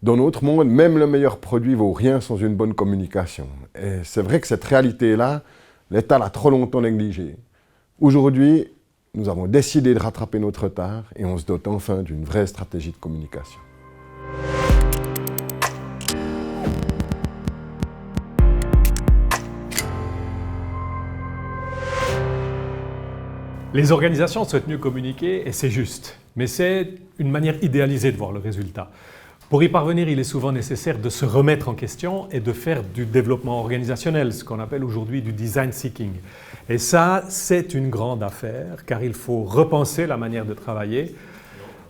Dans notre monde, même le meilleur produit vaut rien sans une bonne communication. Et c'est vrai que cette réalité-là, l'État l'a trop longtemps négligée. Aujourd'hui, nous avons décidé de rattraper notre retard et on se dote enfin d'une vraie stratégie de communication. Les organisations souhaitent mieux communiquer et c'est juste, mais c'est une manière idéalisée de voir le résultat. Pour y parvenir, il est souvent nécessaire de se remettre en question et de faire du développement organisationnel, ce qu'on appelle aujourd'hui du design thinking. Et ça, c'est une grande affaire, car il faut repenser la manière de travailler.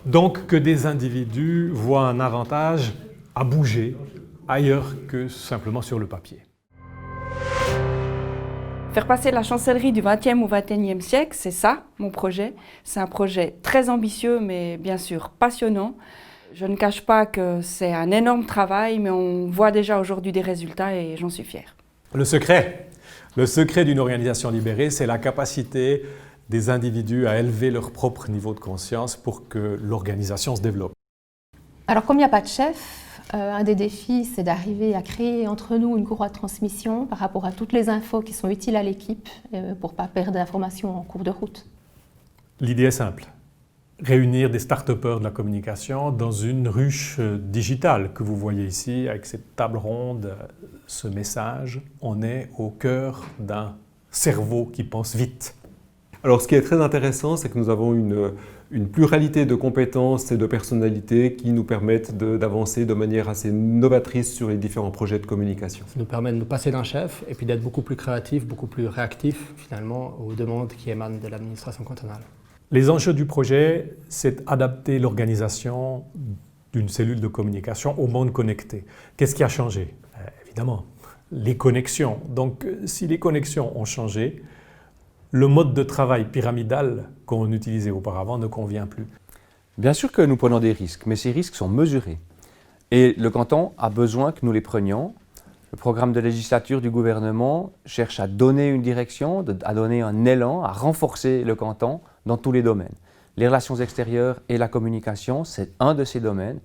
Donc que des individus voient un avantage à bouger ailleurs que simplement sur le papier. Faire passer la chancellerie du XXe au XXIe siècle, c'est ça, mon projet. C'est un projet très ambitieux, mais bien sûr passionnant. Je ne cache pas que c'est un énorme travail, mais on voit déjà aujourd'hui des résultats et j'en suis fière. Le secret d'une organisation libérée, c'est la capacité des individus à élever leur propre niveau de conscience pour que l'organisation se développe. Alors comme il n'y a pas de chef, un des défis, c'est d'arriver à créer entre nous une courroie de transmission par rapport à toutes les infos qui sont utiles à l'équipe pour ne pas perdre d'informations en cours de route. L'idée est simple. Réunir des start-upers de la communication dans une ruche digitale que vous voyez ici avec cette table ronde, ce message. On est au cœur d'un cerveau qui pense vite. Alors ce qui est très intéressant, c'est que nous avons une pluralité de compétences et de personnalités qui nous permettent d'avancer de manière assez novatrice sur les différents projets de communication. Ça nous permet de nous passer d'un chef et puis d'être beaucoup plus créatif, beaucoup plus réactif finalement aux demandes qui émanent de l'administration cantonale. Les enjeux du projet, c'est adapter l'organisation d'une cellule de communication au monde connecté. Qu'est-ce qui a changé? Évidemment, les connexions. Donc si les connexions ont changé, le mode de travail pyramidal qu'on utilisait auparavant ne convient plus. Bien sûr que nous prenons des risques, mais ces risques sont mesurés. Et le canton a besoin que nous les prenions. Le programme de législature du gouvernement cherche à donner une direction, à donner un élan, à renforcer le canton dans tous les domaines. Les relations extérieures et la communication, c'est un de ces domaines.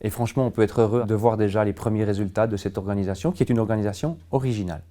Et franchement, on peut être heureux de voir déjà les premiers résultats de cette organisation, qui est une organisation originale.